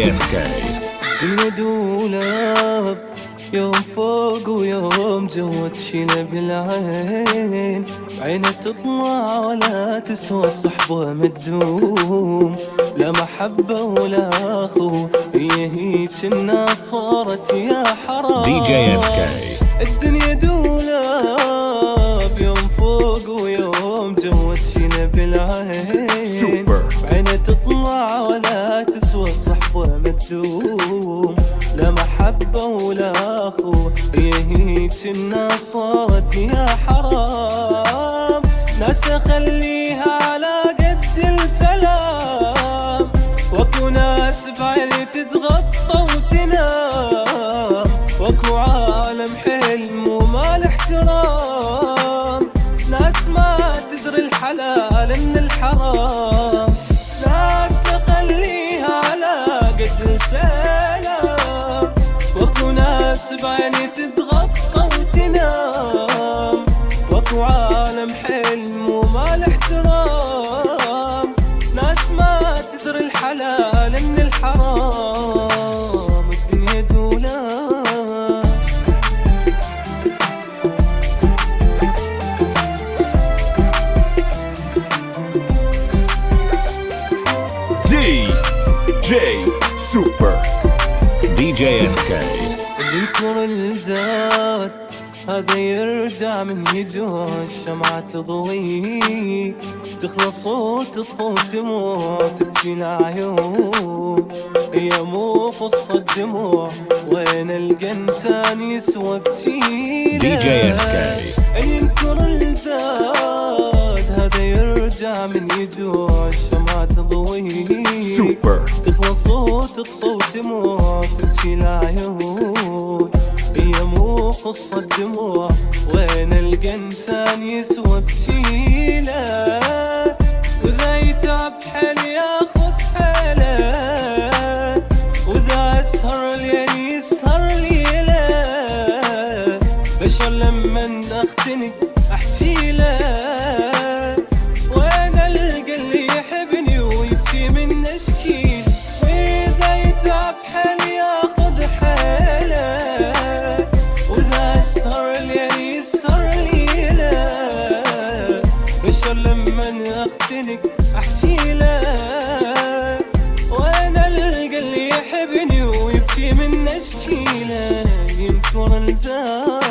DJFK. الدنيا دولاب، يوم فوق ويوم جوا تشيله بالعين، بعينه تطلع ولا تسوى الصحبة مدوم، لا محبة ولا أخو، هي هيج الناس صارت يا حرام. DJFK. الدنيا دولاب، يوم فوق ويوم جوا تشيله بالعين، بعينه تطلع ولا تسوى الصحبة مدوم، لا محبة ولا أخو، هي هيج الناس صارت يا حرام. ناس أخليها على قد السلام، واكو ناس بعيني تتغطى وتنام، واكو عالم حلم ومال احترام، ناس ما تدري الحلال من الحرام. ناس أخليها على قد السلام، واكو ناس بعيني تتغطى وتنام، واكو عالم حلم ومال احترام، ناس ما تدري الحلال من الحرام. الدنيا دولاب. DJ Super. DJFK. ينكر الزاد هذا يرجع من يجوع، الشمعة تضوي تخلص وتطفى وتموت، تبكي العيون هي مو قصة دموع، وين القى انسان يسوى بتشيله. DJFK. ينكر الزاد هذا يرجع من يجوع، الشمعة تضوي تخلص وتطفى وتموت، تبكي العيون هي مو قصة دموع، وين القى انسان يسوى بتشيله. وذا يتعب حيل ياخذ حيله، وذا يسهر الليل يسهر ليله، بشر لمن اختني احجيله، وين القى اللي يحبني ويبكي من اشكيل. وذا يتعب حيل ياخذ حيله، وذا يسهر الليل يسهر ليله، بشر لمن اختني احجيله، وين القى اللي يحبني ويبكي من اشكيله. ينكر الزاد